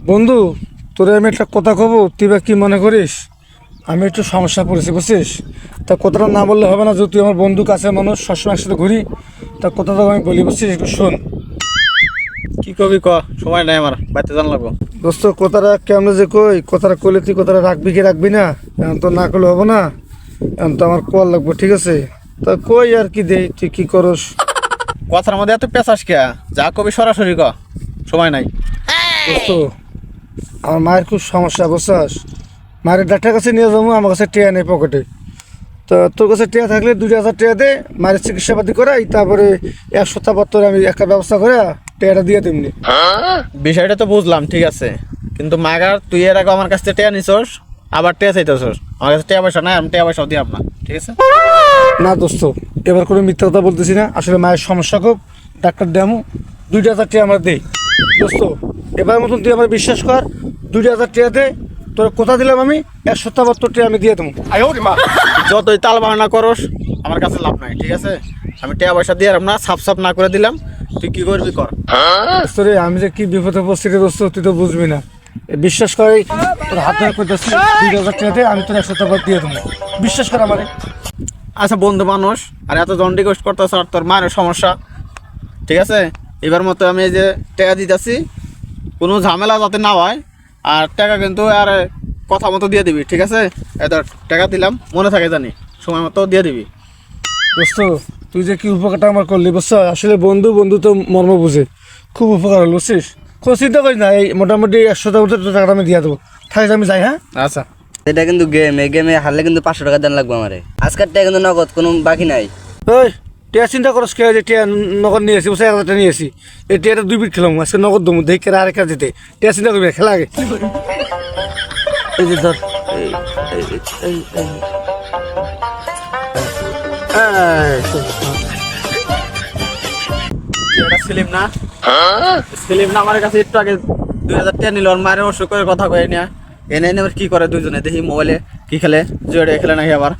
বন্ধু, তোরে আমি একটা কথা কব, তুই বা কি মনে করিস? আমি একটু সমস্যা পড়েছি, বুঝছিস? তা কথাটা না বললে হবে না, যে তুই আমার বন্ধু, কাছের মানুষ, সবসময় একসাথে ঘুরি। তা কথাটা আমি বলি, বুঝছিস? একটু শোন। কি কবি ক, সময় নাই আমার, বাইতে জান লাগবো। দোস্ত, কথাটা কেমন যে কই, কথাটা কইলে তুই কথাটা রাখবি কি রাখবি না? এখন তো না করলে হবে না, এখন তো আমার কল লাগবে, ঠিক আছে? তা কই আর কি দেই, তুই কি করস? কথার মধ্যে এত পেঁচাস কে? যা কবি সরাসরি ক, সময় নাই। দোস্ত, আমার মায়ের খুব সমস্যা, বুঝছস? মায়ের ডাক্তার কাছে নিয়ে যাবো, আমার কাছে টিয়া নেই পকেটে। তো তোর কাছে টিয়া থাকলে 2,000 টাকা দে, মায়ের চিকিৎসাপাতি করাই, তারপরে 1 সপ্তাহ পর তোর আমি একটা ব্যবস্থা করে টিয়াটা দিয়ে তেমনি। বিষয়টা তো বুঝলাম, ঠিক আছে, কিন্তু মাগার তুই এর আগে আমার কাছ থেকে টেয়া নিছস, আবার টেয়া চাইতেছস। আমার কাছে টেয়া পয়সা নাই, আমি টেয়া পয়সাও দিই আপনার, ঠিক আছে? না দোস্ত, এবার কোনো মিথ্যা কথা বলতেছি না, আসলে মায়ের সমস্যা খুব, ডাক্তার দেমু, 2,000 টাকা আমরা দেই। দোস্ত, এবার মতন তুই আমার বিশ্বাস কর, 2,000 টাকা দে, তোর কথা দিলাম আমি, 1 সপ্তাহ পর তোর টাকা আমি দিয়ে দেবো। যতই তাল বাহানা করস, আমার কাছে লাভ নাই, ঠিক আছে? আমি টেয়া পয়সা দিয়ে আর না, সাফ সাফ না করে দিলাম, তুই কি করবি কর। দোস্ত রে, আমি যে কি বিপদে পড়ছি রে দোস্ত, তুই তো বুঝবি না। বিশ্বাস করে তোর হাত ধরে করতেছি, 2,000 টাকা দে, আমি তোর 1 সপ্তাহ পর দিয়ে দেবো, বিশ্বাস কর আমারে। আচ্ছা বন্ধু মানুষ, আর এত জন রিকোয়েস্ট করতেছ, আর তোর মায়ের সমস্যা, ঠিক আছে? এবার মতো আমি এই যে টাকা দিতেছি, কোনো ঝামেলা যাতে না হয়, আর টাকা কিন্তু আর কথা মতো দিয়ে দিবি, ঠিক আছে? এত টাকা দিলাম, মনে থাকে জানি, সময় মতো দিয়ে দিবি। দোস্ত, তুই যে কি উপকারটা আমার করলি, বুঝছো? আসলে বন্ধু বন্ধু তো মর্ম বুঝে, খুব উপকার হলো, বুঝছিস? কোনো চিন্তা করিস না, এই মোটামুটি 100 টাকাটা আমি দিয়ে দেবো, থাকি আমি যাই, হ্যাঁ? আচ্ছা, এটা কিন্তু গেম, এই গেমে হারলে কিন্তু 500 টাকা দেন লাগবে আমারে। আজকের টাকা কিন্তু নগদ, কোনো বাকি নাই। ওই টিয়া চিন্তা করস কে, যে টিয়া নগদ নিয়েছি, বুঝছো? 1,000 টাকা নিয়েছি, এই টিয়াটা 2 বিট খেলাম, আজকে নগদ দমু, দেখি কেরা আরেক কাজ দিতে। টিয়া চিন্তা করবি না, খেলা আগে। এই যে ধর, এই এই এই এই এটা সেলিম না? সেলিম না আমার কাছে একটু আগে 2,000 টাকা নিল, আর মায়ের অসুখ করে কথা কয়ে নিয়ে এনে এনে আবার কি করে দুজনে, দেখি মোবাইলে কি খেলে, জুয়ে খেলে নাকি আবার।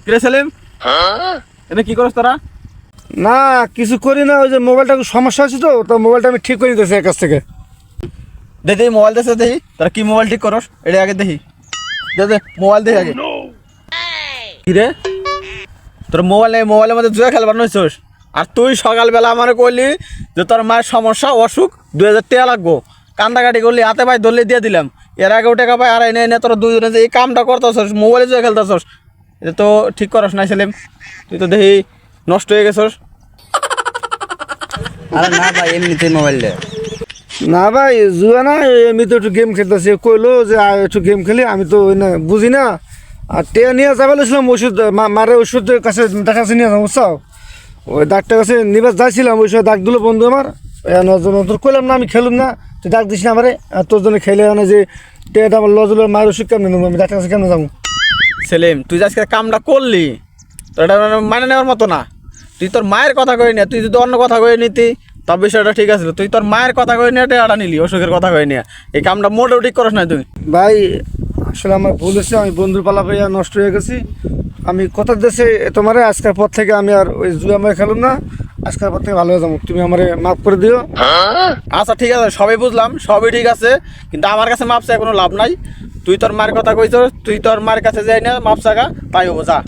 কিরে সেলিম, এনে কি করছ তোরা? না, কিছু করি না, ওই যে মোবাইলটা সমস্যা আছে, তো মোবাইলটা আমি ঠিক করে দিতেছি এর কাছ থেকে। দেখি মোবাইল দেখে দেখি তোরা কি মোবাইল ঠিক করস, এটা আগে দেখি। দে মোবাইল দেখি আগে। কিরে, তোর মোবাইলের মধ্যে জুয়া খেলবার নইছস, আর তুই সকালবেলা আমার কইলি যে তোর মায়ের সমস্যা, অসুখ, 2,000 টাকা লাগবো, কান্দাকাটি করলি, হাতে পায়ে ধরলে দিয়ে দিলাম। এর আগেও টাকা পাই, আর এনে এনে তোরা দুজনে যে এই কামটা করতেছস, মোবাইলে জুয়া খেলতেছস, এটা তো ঠিক করস না সেলিম। তুই তো দেখি নষ্ট হয়ে গেছস। আরে না ভাই, এমনিতে মোবাইল দে। না ভাই, জুয়া না, আমি তো একটু গেম খেলতেছি, কইলো যে একটু গেম খেলি, আমি তো ওই না বুঝি না। আর টিয়া নিয়ে যাবে বলেছিলাম, ওষুধ মারে ওষুধের কাছে, ডাক্তার কাছে নিয়ে যাবো, বুঝছো? ওই ডাক্তার কাছে নিবার যাইছিলাম, ওই সময় ডাক দিল বন্ধু আমার, তোর কইলাম না আমি খেলুম না, তুই ডাক দিস না আমারে, আর তোর জন্য খেলে মানে যে টিয়াটা আমার লজলের মায়ের ওষুধ কেমনে নেবো, আমি ডাক্তার কাছে কেমনে যাবো? সেলিম, তুই যে আজকে কামটা করলি, তোর এটা মানে নেওয়ার মতো না। তুই তোর মায়ের কথা কই নিয়ে, তুই যদি অন্য কথা কই নিতি তব বিষয়টা ঠিক আছে। তুই তোর মায়ের কথা কই নিয়ে এটা নিলি, অসুখের কথা কই নিয়ে, এই কামটা মোটেও ঠিক করস না তুই। ভাই, আসলে আমার ভুল হয়েছে, আমি বন্ধুর পালা পাইয়া নষ্ট হয়ে গেছি। আমি কথা দিয়েছি তোমার, আজকের পর থেকে আমি আর ওই জুয়া মেয়ে খেলুম না, আজকের পর থেকে ভালো হয়ে যাবো, তুমি আমারে মাফ করে দিও। আচ্ছা ঠিক আছে, সবই বুঝলাম, সবই ঠিক আছে, কিন্তু আমার কাছে মাপ চাই কোনো লাভ নাই। তুই তোর মায়ের কথা কইছ, তুই তোর মায়ের কাছে যাই না, মাপ চাগা, তাই হবো, যা।